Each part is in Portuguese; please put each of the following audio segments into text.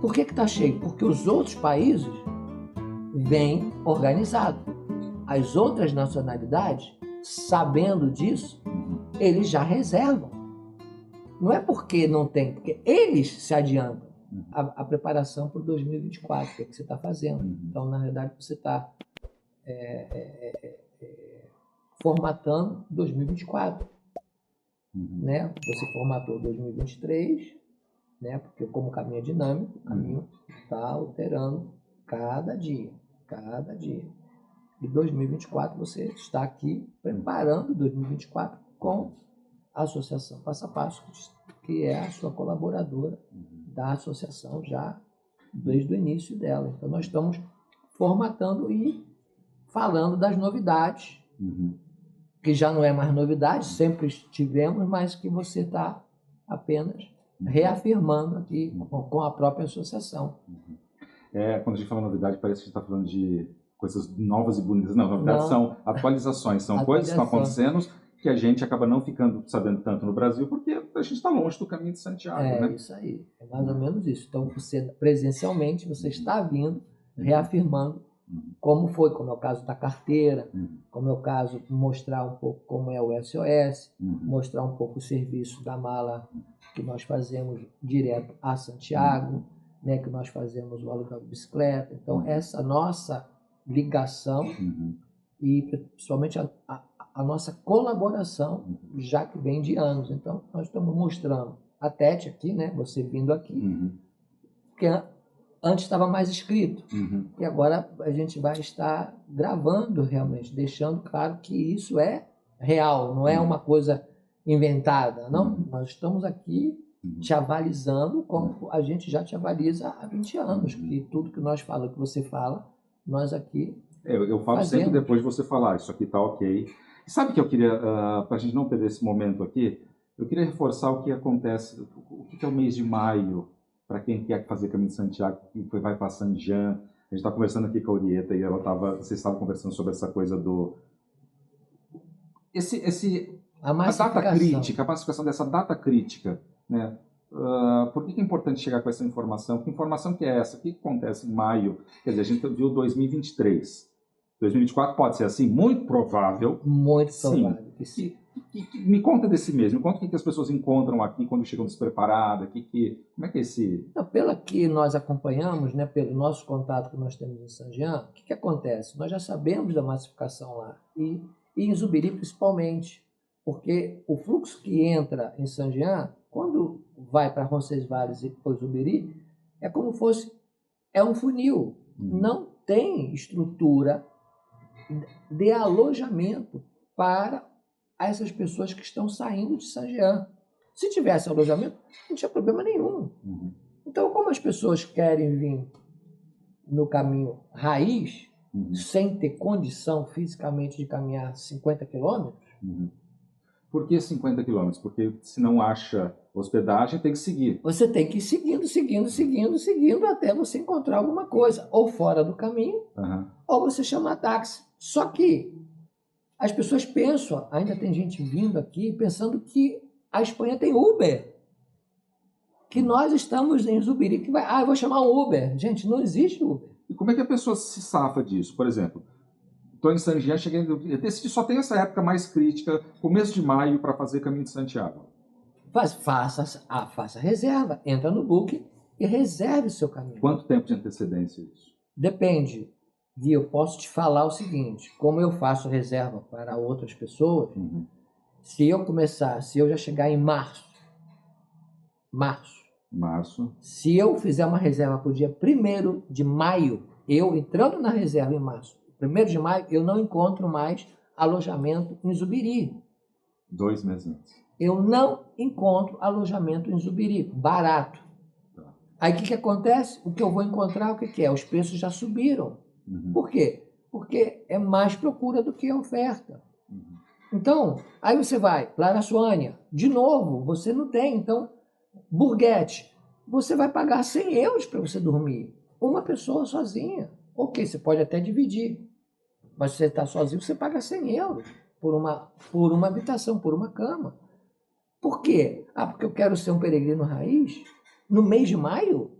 Por que está cheio? Porque os outros países vêm organizados. As outras nacionalidades, sabendo disso, eles já reservam. Não é porque não tem, porque eles se adiantam a preparação para o 2024, que é o que você está fazendo. Então, na verdade, você está formatando 2024. Né? Você formatou 2023, né? Porque como o caminho é dinâmico, o caminho está alterando cada dia. E 2024 você está aqui preparando 2024 com a Associação Passo a Passo, que é a sua colaboradora da associação já desde o início dela. Então nós estamos formatando e falando das novidades, que já não é mais novidade, sempre tivemos, mas que você está apenas reafirmando aqui com a própria associação. Quando a gente fala novidade, parece que a gente está falando de coisas novas e bonitas. Não, na verdade são atualizações, são coisas que estão acontecendo que a gente acaba não ficando sabendo tanto no Brasil, porque a gente está longe do caminho de Santiago. Né? Isso aí, é mais ou menos isso. Então, você presencialmente, você está vindo, reafirmando como foi, como é o caso da carteira, como é o caso de mostrar um pouco como é o SOS, mostrar um pouco o serviço da mala que nós fazemos direto a Santiago, né, que nós fazemos o aluguel de bicicleta. Então, essa nossa ligação e principalmente a nossa colaboração, já que vem de anos. Então, nós estamos mostrando a Tete aqui, né, você vindo aqui, que antes estava mais escrito, e agora a gente vai estar gravando realmente, deixando claro que isso é real, não é uma coisa inventada, não. Nós estamos aqui te avalizando como a gente já te avaliza há 20 anos, que tudo que nós falamos, que você fala, nós aqui eu falo fazemos. Sempre depois de você falar, isso aqui está ok. E sabe que eu queria, para a gente não perder esse momento aqui, eu queria reforçar o que acontece, o que é o mês de maio, para quem quer fazer Caminho de Santiago, que vai para San Jean. A gente está conversando aqui com a Orieta e vocês estavam conversando sobre essa coisa do... A data crítica, a massificação dessa data crítica, né? Por que é importante chegar com essa informação? Que informação que é essa? O que acontece em maio? Quer dizer, a gente viu 2023. 2024 pode ser assim? Muito provável. Muito provável. Sim. Me conta desse mês, me conta o que as pessoas encontram aqui quando chegam despreparadas, como é que é esse... Então, pela que nós acompanhamos, né, pelo nosso contato que nós temos em San Jean, o que acontece? Nós já sabemos da massificação lá, e em Zubiri principalmente, porque o fluxo que entra em San Jean, quando vai para Roncesvalles e depois Zubiri, é como fosse, é um funil, não tem estrutura de alojamento para essas pessoas que estão saindo de San Jean. Se tivesse alojamento, não tinha problema nenhum. Então, como as pessoas querem vir no caminho raiz, sem ter condição fisicamente de caminhar 50 quilômetros... Por que 50 quilômetros? Porque se não acha hospedagem, tem que seguir. Você tem que ir seguindo, até você encontrar alguma coisa, ou fora do caminho, ou você chamar táxi. Só que as pessoas pensam, ainda tem gente vindo aqui, pensando que a Espanha tem Uber. Que nós estamos em Zubiri, que vai, eu vou chamar um Uber. Gente, não existe Uber. E como é que a pessoa se safa disso? Por exemplo, estou em San Jean, cheguei, só tem essa época mais crítica, começo de maio, para fazer Caminho de Santiago. Faça reserva, entra no Booking e reserve o seu caminho. Quanto tempo de antecedência é isso? Depende. Gui, eu posso te falar o seguinte, como eu faço reserva para outras pessoas, se eu já chegar em março, se eu fizer uma reserva para o dia 1º de maio, eu entrando na reserva em março, 1º de maio, eu não encontro mais alojamento em Zubiri. 2 meses antes. Eu não encontro alojamento em Zubiri, barato. Aí o que acontece? O que eu vou encontrar, o que é? Os preços já subiram. Por quê? Porque é mais procura do que oferta. Então, aí você vai para Araçuânia, de novo, você não tem. Então, Burguete, você vai pagar 100 euros para você dormir. Uma pessoa sozinha. Ok, você pode até dividir. Mas se você está sozinho, você paga 100 euros por uma habitação, por uma cama. Por quê? Porque eu quero ser um peregrino raiz no mês de maio?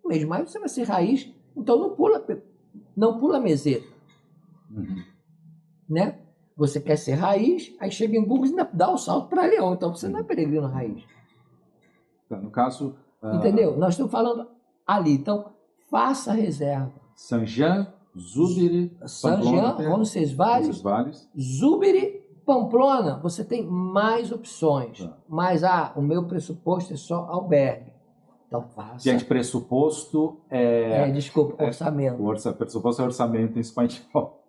No mês de maio você vai ser raiz, então não pula meseta. Né? Você quer ser raiz, aí chega em Burgos e ainda dá o salto para Leão, então você não é peregrino raiz. No caso... Entendeu? Nós estamos falando ali, então faça reserva. Saint-Jean, Zúbiri, Saint-Jean, Roncesvalles, Zúbiri, Pamplona, você tem mais opções. Mas o meu pressuposto é só albergue. Então faça. Gente, pressuposto desculpa, orçamento. Pressuposto é orçamento em espanhol.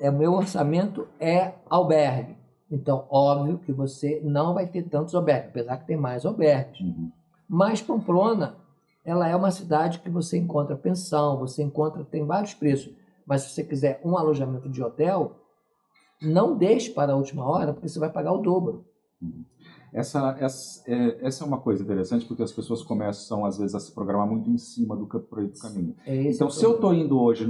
O meu orçamento é albergue. Então, óbvio que você não vai ter tantos albergues, apesar que tem mais albergues. Mas Pamplona, ela é uma cidade que você encontra pensão, tem vários preços. Mas se você quiser um alojamento de hotel, não deixe para a última hora, porque você vai pagar o dobro. Essa é uma coisa interessante, porque as pessoas começam, às vezes, a se programar muito em cima do caminho. Então, se eu estou indo hoje,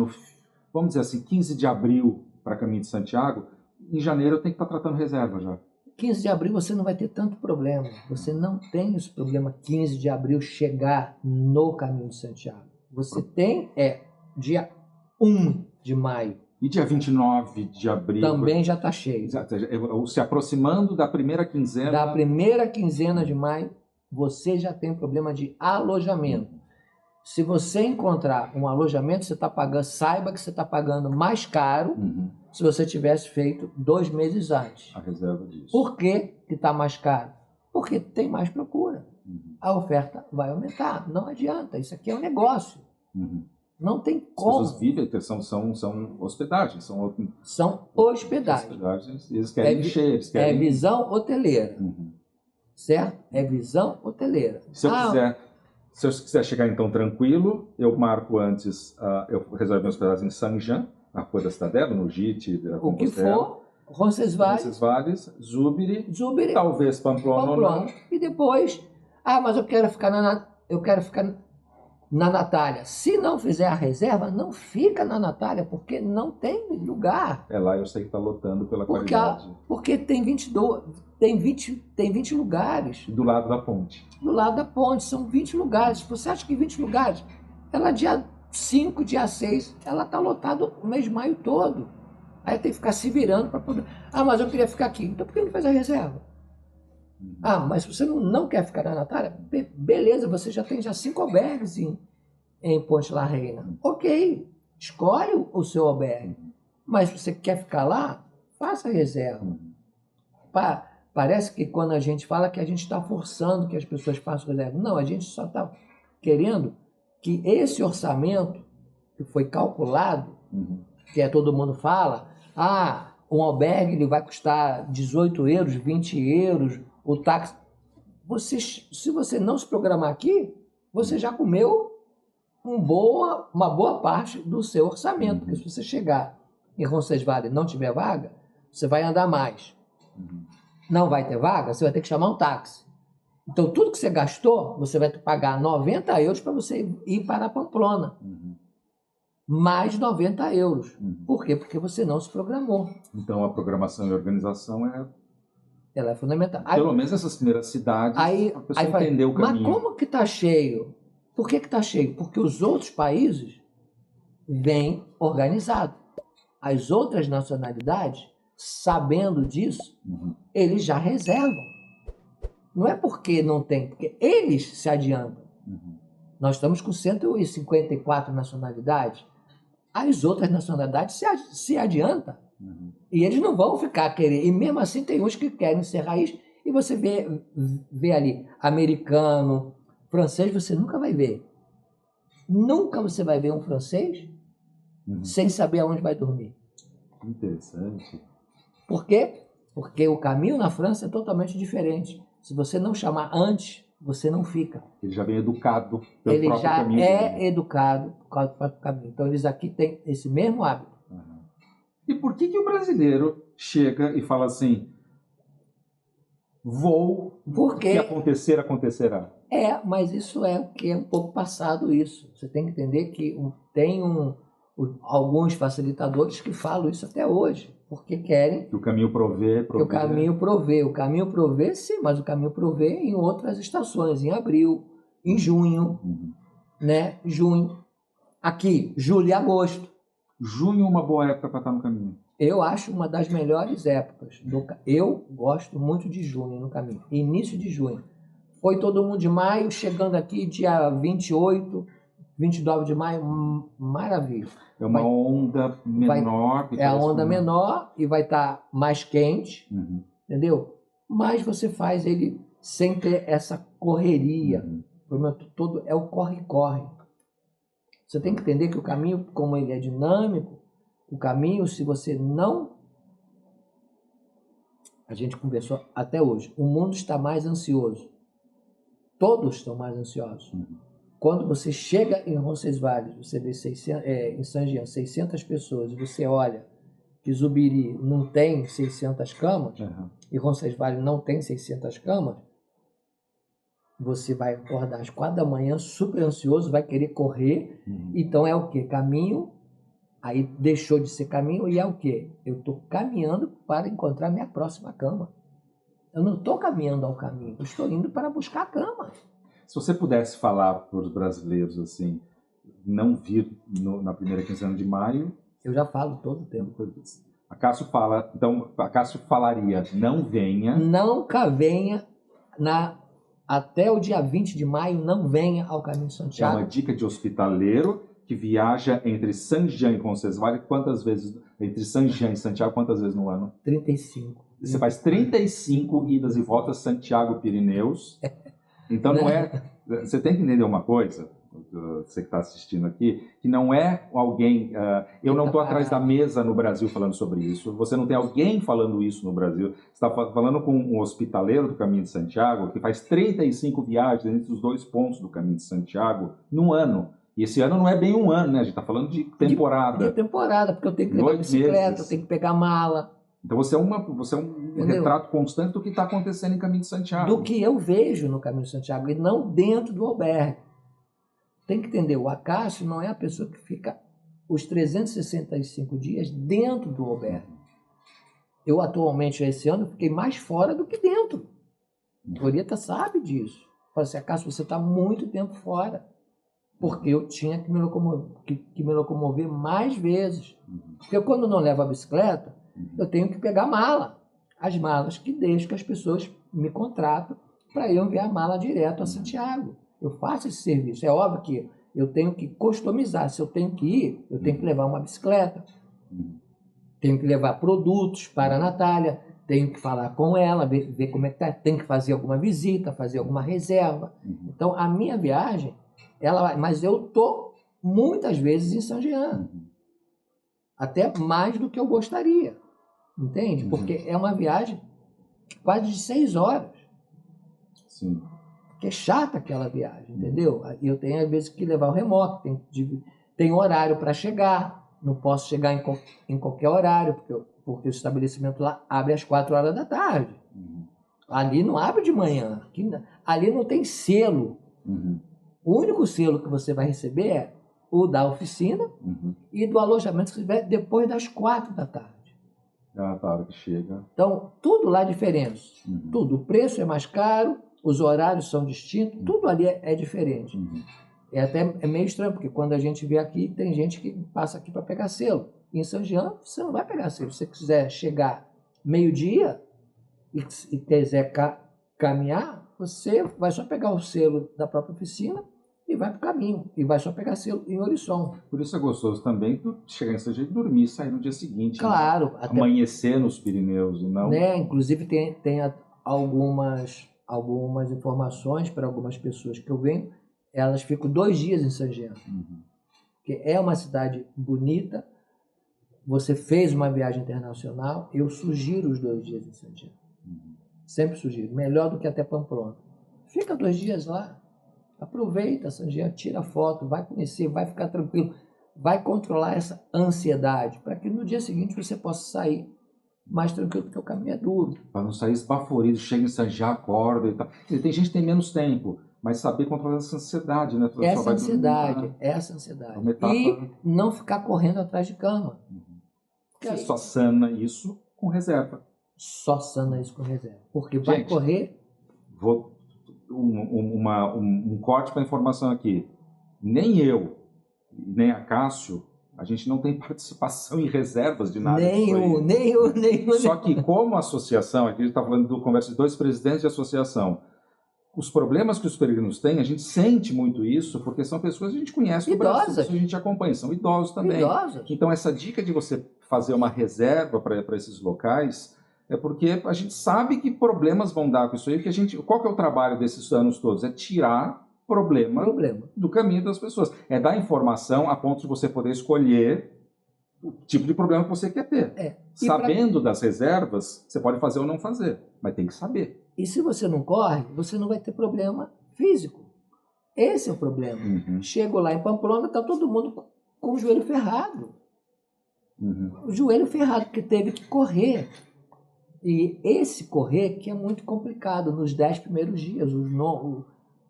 vamos dizer assim, 15 de abril para Caminho de Santiago, em janeiro eu tenho que estar tratando reserva já. 15 de abril você não vai ter tanto problema. Você não tem esse problema 15 de abril chegar no Caminho de Santiago. Você tem dia 1 de maio. E dia 29 de abril... Também já está cheio. Se aproximando da primeira quinzena... Da primeira quinzena de maio, você já tem problema de alojamento. Se você encontrar um alojamento, saiba que você está pagando mais caro se você tivesse feito 2 meses antes. A reserva disso. Por que está mais caro? Porque tem mais procura. A oferta vai aumentar. Não adianta. Isso aqui é um negócio. Não tem como. As pessoas vivem, são hospedagens. São hospedagens. Eles querem encher. Eles querem... É visão hoteleira. Certo? É visão hoteleira. Se eu quiser chegar então tranquilo, eu marco antes, eu reservo minhas hospedagens em Saint-Jean, na Rua da Cidadela, no JIT, o que for, Roncesvalles, Zúbiri, talvez Pamplona. E depois, mas eu quero ficar na Natália. Se não fizer a reserva, não fica na Natália, porque não tem lugar. Lá eu sei que está lotando pela qualidade. Porque tem 20 lugares. Do lado da ponte. Do lado da ponte, são 20 lugares. Você acha que 20 lugares? Ela dia 5, dia 6, ela está lotada o mês de maio todo. Aí tem que ficar se virando para poder... mas eu queria ficar aqui. Então por que não faz a reserva? Mas se você não quer ficar na Natália, beleza, você já tem 5 albergues em Ponte La Reina. Ok, escolhe o seu albergue. Mas se você quer ficar lá, faça a reserva. Parece que quando a gente fala que a gente está forçando que as pessoas façam reserva. Não, a gente só está querendo que esse orçamento que foi calculado, que todo mundo fala, um albergue ele vai custar 18 euros, 20 euros, o táxi... Se você não se programar aqui, você já comeu uma boa parte do seu orçamento. Porque se você chegar em Roncesvalles e não tiver vaga, você vai andar mais. Não vai ter vaga, você vai ter que chamar um táxi. Então, tudo que você gastou, você vai pagar 90 euros para você ir para a Pamplona. Mais 90 euros. Por quê? Porque você não se programou. Então, a programação e a organização ela é fundamental. Pelo menos essas primeiras cidades, a pessoa entendeu o caminho. Mas como que está cheio? Por que está cheio? Porque os outros países vêm organizados. As outras nacionalidades, sabendo disso, eles já reservam. Não é porque não tem, porque eles se adiantam. Nós estamos com 154 nacionalidades. As outras nacionalidades se adiantam. E eles não vão ficar querendo. E mesmo assim tem uns que querem ser raiz. E você vê ali, americano, francês, você nunca vai ver. Nunca você vai ver um francês sem saber aonde vai dormir. Interessante. Por quê? Porque o caminho na França é totalmente diferente. Se você não chamar antes, você não fica. Ele já vem educado pelo próprio caminho. Ele já é educado por causa do próprio caminho. Então eles aqui têm esse mesmo hábito. E por que o brasileiro chega e fala assim, vou, o que acontecer, acontecerá? Mas isso é o que é um pouco passado isso. Você tem que entender que tem alguns facilitadores que falam isso até hoje, porque querem... Que o caminho provê. Que o caminho provê. O caminho provê, sim, mas o caminho provê em outras estações, em abril, em junho. né? Junho. Aqui, julho e agosto. Junho é uma boa época para estar no caminho. Eu acho uma das melhores épocas. Eu gosto muito de junho no caminho. Início de junho. Foi todo mundo de maio, chegando aqui dia 28, 29 de maio, maravilha. É uma onda menor. É a onda menor e vai estar mais quente, entendeu? Mas você faz ele sem ter essa correria. O problema todo é o corre-corre. Você tem que entender que o caminho, como ele é dinâmico, o caminho, se você não... A gente conversou até hoje. O mundo está mais ansioso. Todos estão mais ansiosos. Quando você chega em Roncesvalles, você vê em San Jean 600 pessoas, e você olha que Zubiri não tem 600 camas, e Roncesvalles não tem 600 camas, você vai acordar às 4 da manhã, super ansioso, vai querer correr. Então é o quê? Caminho, aí deixou de ser caminho, e é o quê? Eu estou caminhando para encontrar minha próxima cama. Eu não estou caminhando ao caminho, eu estou indo para buscar a cama. Se você pudesse falar para os brasileiros assim, não vir na primeira quinzena de maio... Eu já falo todo o tempo. A Cássio fala, então, a Cássio falaria, não venha... Nunca venha até o dia 20 de maio, não venha ao Caminho de Santiago. É uma dica de hospitaleiro que viaja entre San Jean e Roncesvalles quantas vezes, entre San Jean e Santiago, quantas vezes no ano? 35. Você faz 35 idas e voltas Santiago-Pirineus. Então não é... Você tem que entender uma coisa, você que está assistindo aqui, que não é alguém... eu não estou atrás da mesa no Brasil falando sobre isso. Você não tem alguém falando isso no Brasil. Você está falando com um hospitaleiro do Caminho de Santiago que faz 35 viagens entre os 2 pontos do Caminho de Santiago num ano. E esse ano não é bem um ano, né? A gente está falando de temporada. De temporada, porque eu tenho que levar bicicleta, eu tenho que pegar mala. Então você é um retrato constante do que está acontecendo em Caminho de Santiago. Do que eu vejo no Caminho de Santiago e não dentro do albergue. Tem que entender, o Acácio não é a pessoa que fica os 365 dias dentro do albergue. Eu atualmente, esse ano, fiquei mais fora do que dentro. A Orieta sabe disso. Fala assim, Acácio, você está muito tempo fora. Porque eu tinha que me locomover mais vezes. Porque quando eu não levo a bicicleta, eu tenho que pegar mala. As malas que deixo que as pessoas me contratam para eu enviar a mala direto a Santiago. Eu faço esse serviço. É óbvio que eu tenho que customizar. Se eu tenho que ir, eu tenho que levar uma bicicleta. Tenho que levar produtos para a Natália. Tenho que falar com ela, ver como é que está. Tenho que fazer alguma visita, fazer alguma reserva. Então, a minha viagem, mas eu estou muitas vezes em San Jean. Até mais do que eu gostaria. Entende? Porque é uma viagem quase de 6 horas. Sim. Porque é chata aquela viagem, entendeu? Eu tenho, às vezes, que levar o remoto, tem horário para chegar, não posso chegar em qualquer horário, porque o estabelecimento lá abre às 4 horas da tarde. Ali não abre de manhã, ali não tem selo. O único selo que você vai receber é o da oficina e do alojamento que você tiver depois das 4 da tarde. Tá, hora que chega. Então, tudo lá é diferente. Tudo. O preço é mais caro, os horários são distintos, tudo ali é diferente. É meio estranho, porque quando a gente vê aqui, tem gente que passa aqui para pegar selo. Em San Jean, você não vai pegar selo. Se você quiser chegar meio-dia e quiser caminhar, você vai só pegar o selo da própria oficina e vai para o caminho. E vai só pegar selo em Orisson. Por isso é gostoso também chegar em San Jean e dormir e sair no dia seguinte. Claro. Né? Amanhecer nos Pirineus e não... Né? Inclusive tem algumas informações para algumas pessoas que eu venho. Elas ficam 2 dias em San Jean. Porque é uma cidade bonita. Você fez uma viagem internacional, eu sugiro os 2 dias em San Jean. Sempre sugiro. Melhor do que até Pamplona. Fica 2 dias lá. Aproveita San Jean, tira foto, vai conhecer, vai ficar tranquilo. Vai controlar essa ansiedade para que no dia seguinte você possa sair mais tranquilo, porque o caminho é duro. Para não sair esbaforido, chega em San Jean, acorda e tal. Tem gente que tem menos tempo, mas saber controlar essa ansiedade, né? Essa ansiedade. E não ficar correndo atrás de cama. Você só sana isso com reserva. Só sana isso com reserva. Porque vai correr... Um corte para a informação aqui. nem eu, nem a Cássio, a gente não tem participação em reservas de nada. Nem Só que como associação, aqui a gente está falando do conversa de 2 presidentes de associação, os problemas que os peregrinos têm, a gente sente muito isso, porque são pessoas que a gente conhece do Brasil, que a gente acompanha, são idosos também. Então essa dica de você fazer uma reserva para esses locais é porque a gente sabe que problemas vão dar com isso aí, qual que é o trabalho desses anos todos? É tirar problema do caminho das pessoas. É dar informação a ponto de você poder escolher o tipo de problema que você quer ter. Sabendo das reservas, você pode fazer ou não fazer, mas tem que saber. E se você não corre, você não vai ter problema físico. Esse é o problema. Chego lá em Pamplona, está todo mundo com o joelho ferrado. O joelho ferrado, porque teve que correr. E esse correr que é muito complicado nos 10 primeiros dias,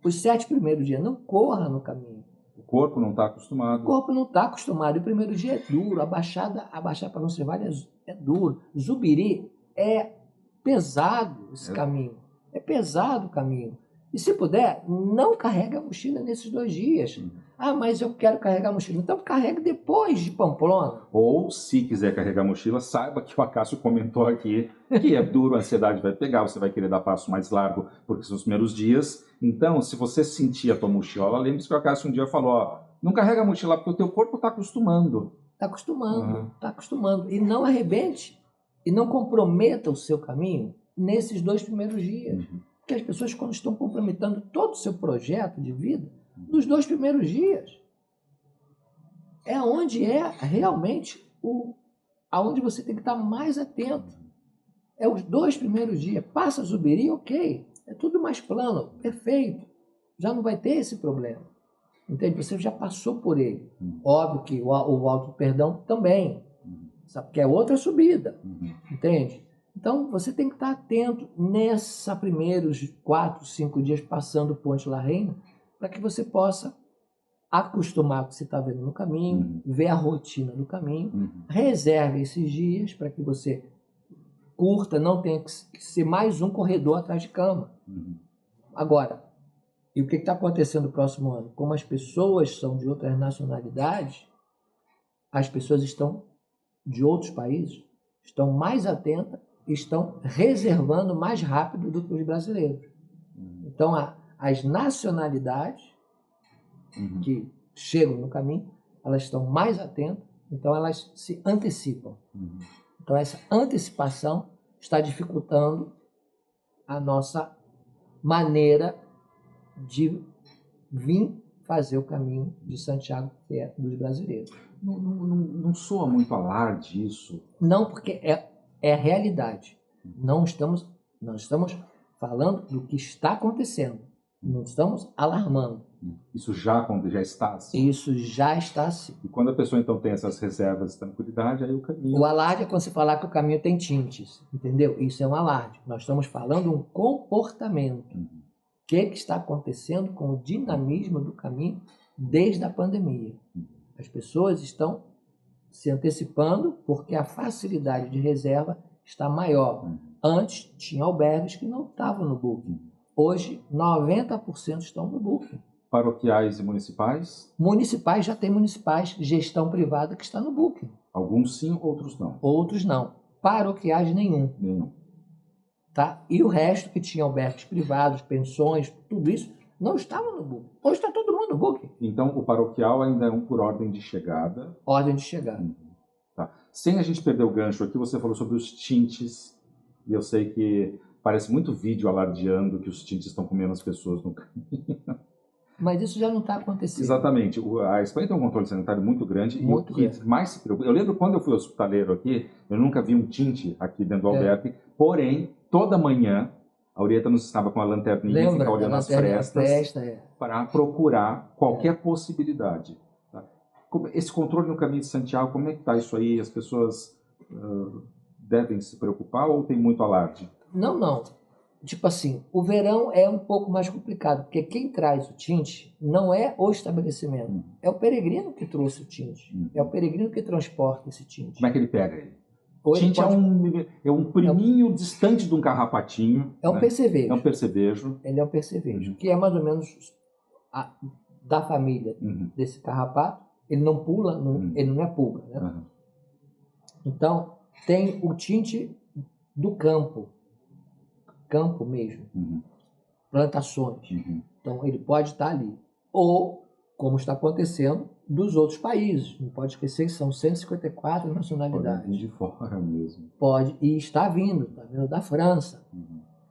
os 7 primeiros dias. Não corra no caminho. O corpo não está acostumado. O corpo não está acostumado. O primeiro dia é duro. A baixada para não ser é duro. Zubiri é pesado esse caminho. É pesado o caminho. E se puder, não carrega a mochila nesses 2 dias. Ah, mas eu quero carregar a mochila. Então carregue depois de Pamplona. Ou, se quiser carregar a mochila, saiba que o Acácio comentou aqui que é duro, a ansiedade vai pegar, você vai querer dar passo mais largo, porque são os primeiros dias. Então, se você sentir a tua mochila, lembre-se que o Acácio um dia falou, ó, não carrega a mochila porque o teu corpo está acostumando. Está acostumando, está acostumando. E não arrebente, e não comprometa o seu caminho nesses 2 primeiros dias. Porque as pessoas, quando estão comprometendo todo o seu projeto de vida, nos 2 primeiros dias, é onde é realmente aonde você tem que estar mais atento. É os 2 primeiros dias. Passa Zubiri, ok. É tudo mais plano, perfeito. Já não vai ter esse problema. Entende? Você já passou por ele. Óbvio que o Alto Perdão também. Sabe? Porque é outra subida. Entende? Então, você tem que estar atento nessa primeiros 4, 5 dias passando o Ponte La Reina, para que você possa acostumar com o que você está vendo no caminho, ver a rotina do caminho, reserve esses dias para que você curta, não tenha que ser mais um corredor atrás de cama. Agora, e o que está acontecendo no próximo ano? Como as pessoas são de outras nacionalidades, as pessoas estão de outros países, estão mais atentas, estão reservando mais rápido do que os brasileiros. Então, as nacionalidades que chegam no caminho, elas estão mais atentas, então elas se antecipam. Então, essa antecipação está dificultando a nossa maneira de vir fazer o caminho de Santiago, que é dos brasileiros. Não soa muito alarde isso? Não, porque é a realidade. Não estamos falando do que está acontecendo. Não estamos alarmando. Isso já está assim? Isso já está assim. E quando a pessoa, então, tem essas reservas de tranquilidade, aí o caminho... O alarde é quando você falar que o caminho tem tintes, entendeu? Isso é um alarde. Nós estamos falando um comportamento. O que está acontecendo com o dinamismo do caminho desde a pandemia? As pessoas estão se antecipando porque a facilidade de reserva está maior. Antes, tinha albergues que não estavam no Booking. Hoje, 90% estão no Booking. Paroquiais e municipais? Municipais, já tem municipais, gestão privada que está no Booking. Alguns sim, outros não. Outros não. Paroquiais, nenhum. Tá? E o resto que tinha albergues privados, pensões, tudo isso, não estava no Booking. Hoje está todo mundo no Booking. Então, o paroquial ainda é por ordem de chegada? Ordem de chegada. Tá. Sem a gente perder o gancho aqui, você falou sobre os tintes, e eu sei que parece muito vídeo alardeando que os tintes estão comendo as pessoas no caminho. Mas isso já não está acontecendo. Exatamente. A Espanha tem um controle sanitário muito grande. Muito e o que mais se preocupa... Eu lembro quando eu fui hospitaleiro aqui, eu nunca vi um tinte aqui dentro do albergue, porém, toda manhã, a Aurieta nos estava com a lanterninha, ficar olhando as frestas para procurar qualquer possibilidade. Tá? Esse controle no caminho de Santiago, como é que está isso aí? As pessoas devem se preocupar ou tem muito alarde? Não. Tipo assim, o verão é um pouco mais complicado, porque quem traz o tinte não é o estabelecimento, é o peregrino que trouxe o tinte, é o peregrino que transporta esse tinte. Como é que ele pega ele? Tinte é um priminho distante de um carrapatinho. É um percevejo. É um percevejo. Ele é um percevejo, que é mais ou menos da família desse carrapato, ele não pula, ele não é pulga, né? Então, tem o tinte do campo mesmo, plantações. Então, ele pode estar ali. Ou, como está acontecendo, dos outros países. Não pode esquecer que são 154 nacionalidades. Pode vir de fora mesmo. Pode, e está vindo da França,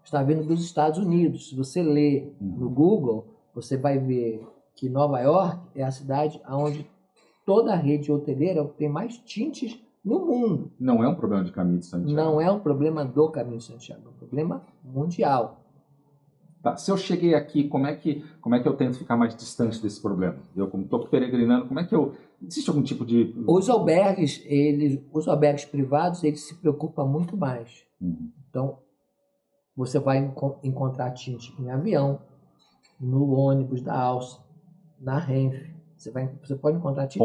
está vindo dos Estados Unidos. Se você ler no Google, você vai ver que Nova York é a cidade onde toda a rede hoteleira tem mais tintes no mundo. Não é um problema de Caminho de Santiago. Não é um problema do Caminho de Santiago, é um problema mundial. Tá. Se eu cheguei aqui, como é que eu tento ficar mais distante desse problema? Eu, como estou peregrinando, como é que eu... Existe algum tipo de... Os albergues privados, eles se preocupam muito mais. Então, você vai encontrar tinte em avião, no ônibus da Alsa, na Renfe. Você pode encontrar tinte...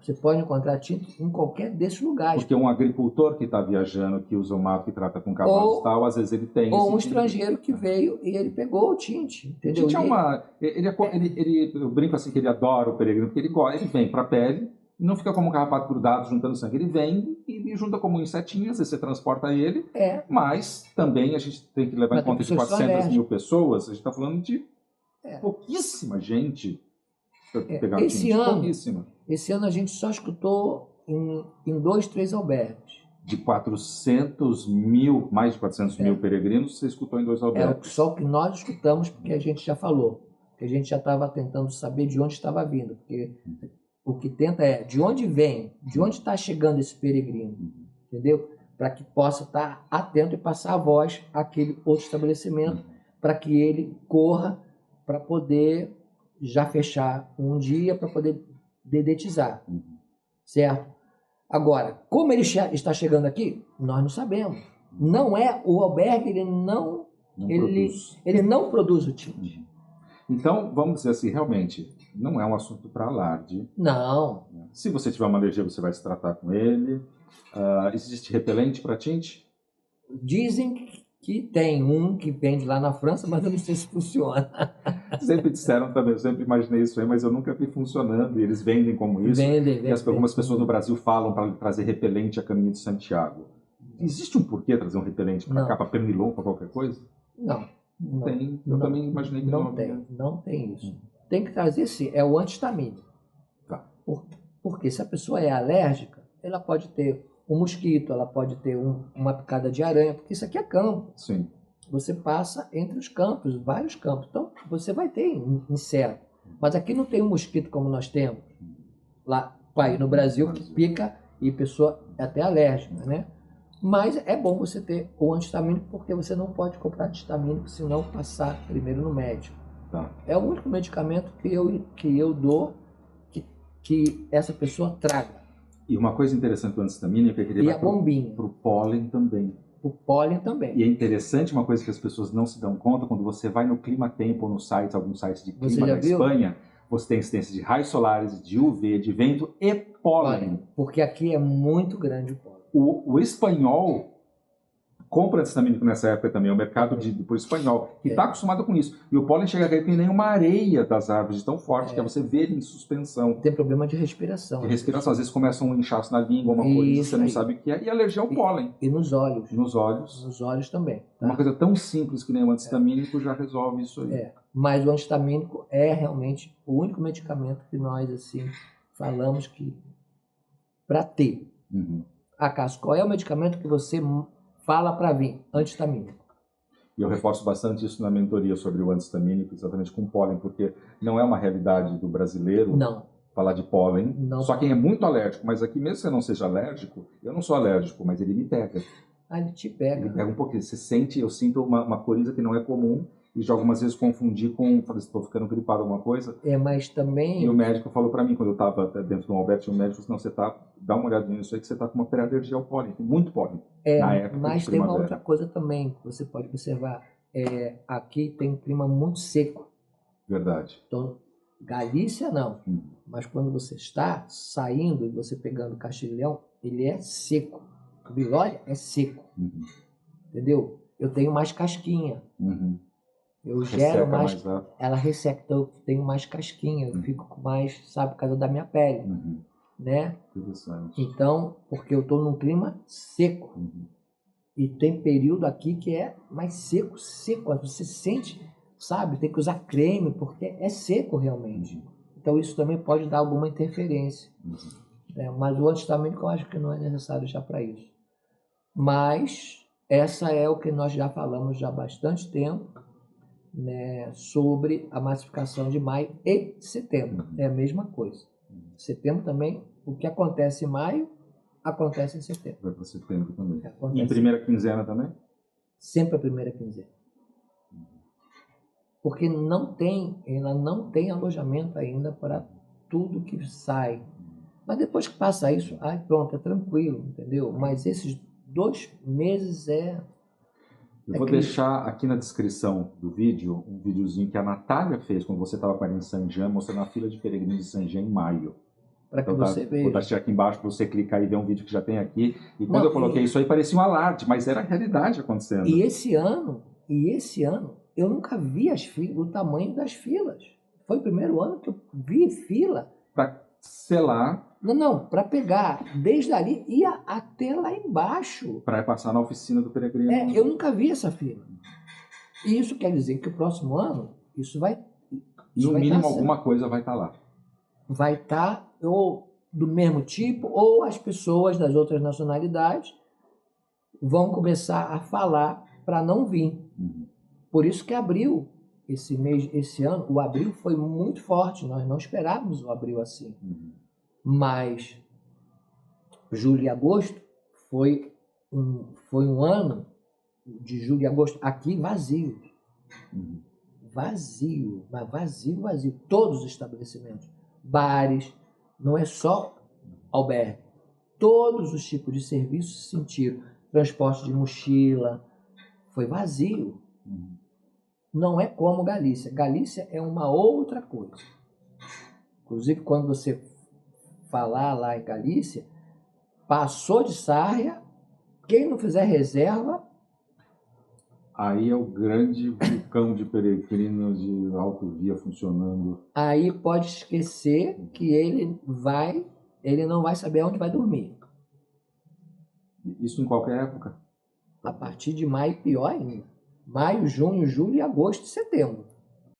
Você pode encontrar tinte em qualquer desses lugares. Porque um agricultor que está viajando, que usa o mato, que trata com cavalos e tal, às vezes ele tem... Ou um estrangeiro que veio e ele pegou o tinte, entendeu? O tinte é uma... eu brinco assim que ele adora o peregrino, porque ele vem para a pele e não fica como um carrapato grudado juntando sangue. Ele vem e junta como um insetinho, às vezes você transporta ele, mas também a gente tem que levar em conta de 400 mil pessoas, a gente está falando de pouquíssima gente para pegar o tinte, pouquíssima. Esse ano a gente só escutou em 2, 3 albergues. De 400 mil, mais de 400 mil peregrinos, você escutou em 2 albergues. É só o que nós escutamos, porque a gente já falou. Que a gente já estava tentando saber de onde estava vindo. Porque o que tenta é de onde vem, de onde está chegando esse peregrino. Entendeu? Para que possa estar atento e passar a voz àquele outro estabelecimento, para que ele corra para poder já fechar um dia, para poder dedetizar, certo? Agora, como ele está chegando aqui, nós não sabemos. Não é o albergue, ele não produz o tinte. Então, vamos dizer assim, realmente, não é um assunto para alarde. Não. Se você tiver uma alergia, você vai se tratar com ele. Existe repelente para tinte? Dizem que tem um que vende lá na França, mas eu não sei se funciona. Sempre disseram também, eu sempre imaginei isso aí, mas eu nunca vi funcionando, e eles vendem como isso. Vendem. Algumas pessoas no Brasil falam para trazer repelente a Caminho de Santiago. Existe um porquê trazer um repelente para cá, para pernilongo, para qualquer coisa? Não. Tem. Eu também imaginei que não tem. Não tem isso. Tem que trazer sim, é o antistamínico. Tá. Porque se a pessoa é alérgica, ela pode ter um mosquito, ela pode ter uma picada de aranha, porque isso aqui é campo. Sim. Você passa entre os campos, vários campos. Então, você vai ter inseto. Mas aqui não tem um mosquito como nós temos. Lá, no Brasil, que pica e a pessoa é até alérgica, né? Mas é bom você ter o antistamínico, porque você não pode comprar antistamínico se não passar primeiro no médico. Tá. É o único medicamento que eu dou que essa pessoa traga. E uma coisa interessante do antistamínico é que ele vai para o pólen também. O pólen também. E é interessante uma coisa que as pessoas não se dão conta, quando você vai no Clima Tempo ou no site, alguns sites de clima da Espanha, você tem incidência de raios solares, de UV, de vento e pólen. Porque aqui é muito grande o pólen. O espanhol compra antistamínico nessa época também, é o mercado por espanhol, que está acostumado com isso. E o pólen chega a cair que nem uma areia das árvores, de tão forte que é você ver ele em suspensão. Tem problema de respiração. De respiração, às vezes começa um inchaço na língua, uma coisa, você não sabe o que é. E alergia ao pólen. E nos olhos. Nos olhos. Nos olhos também. Tá? Uma coisa tão simples que nem o antistamínico já resolve isso aí. Mas o antistamínico é realmente o único medicamento que nós, assim, falamos que para ter. Acaso, qual é o medicamento que você fala para vir? Antistamínico. E eu reforço bastante isso na mentoria sobre o antistamínico, exatamente com pólen, porque não é uma realidade do brasileiro falar de pólen. Não. Só quem é muito alérgico, mas aqui mesmo que você não seja alérgico, eu não sou alérgico, mas ele me pega. Ele te pega. Ele pega um pouquinho. Eu sinto uma coriza que não é comum, e já algumas vezes confundi com, falei, estou ficando gripado alguma coisa. Mas também... E o médico falou para mim, quando eu estava dentro do albergue, o médico falou, não, dá uma olhadinha nisso aí, que você está com uma pré-alergia ao pólen, tem muito pólen na época. Mas tem uma outra coisa também que você pode observar, aqui tem um clima muito seco. Verdade. Então, Galícia não, mas quando você está saindo e você pegando Castilhão, ele é seco. O Bilória é seco, entendeu? Eu tenho mais casquinha. Eu gero mais, rápido. ela resseca, então eu tenho mais casquinha, eu fico com mais, sabe, por causa da minha pele, né? Interessante. Então, porque eu estou num clima seco. E tem período aqui que é mais seco, seco. Você sente, sabe, tem que usar creme, porque é seco realmente. Então isso também pode dar alguma interferência. Mas o anti-histamínico eu acho que não é necessário já para isso. Mas essa é o que nós já falamos já há bastante tempo, né, sobre a massificação de maio e setembro. É a mesma coisa. Setembro também, o que acontece em maio, acontece em setembro. Vai para setembro também. Acontece. E em primeira quinzena também? Sempre a primeira quinzena. Porque ela não tem alojamento ainda para tudo que sai. Mas depois que passa isso, pronto, é tranquilo, entendeu? Mas esses 2 meses Eu vou deixar aqui na descrição do vídeo um videozinho que a Natália fez quando você estava com ela em Saint-Jean, mostrando a fila de peregrinos de Saint-Jean em maio. Para que você veja. Vou deixar aqui embaixo para você clicar e ver um vídeo que já tem aqui. E quando eu coloquei isso aí, parecia um alarde, mas era a realidade acontecendo. E esse ano, eu nunca vi o tamanho das filas. Foi o primeiro ano que eu vi fila. Para selar. Não, para pegar desde ali ia até lá embaixo. Para passar na oficina do peregrino. Eu nunca vi essa fila. E isso quer dizer que o próximo ano, isso vai... No mínimo, alguma coisa vai estar lá. Vai estar ou do mesmo tipo, ou as pessoas das outras nacionalidades vão começar a falar para não vir. Por isso que abril, esse ano, o abril foi muito forte. Nós não esperávamos o abril assim. Mas julho e agosto foi um ano de julho e agosto aqui vazio. Vazio, mas vazio. Todos os estabelecimentos, bares, não é só albergue. Todos os tipos de serviços se sentiram. Transporte de mochila, foi vazio. Não é como Galícia. Galícia é uma outra coisa. Inclusive, quando você falar lá em Galícia, passou de Sarria, quem não fizer reserva... Aí é o grande vulcão de peregrinos de autovia funcionando. Aí pode esquecer que ele não vai saber onde vai dormir. Isso em qualquer época? A partir de maio, pior ainda. Maio, junho, julho, agosto e setembro.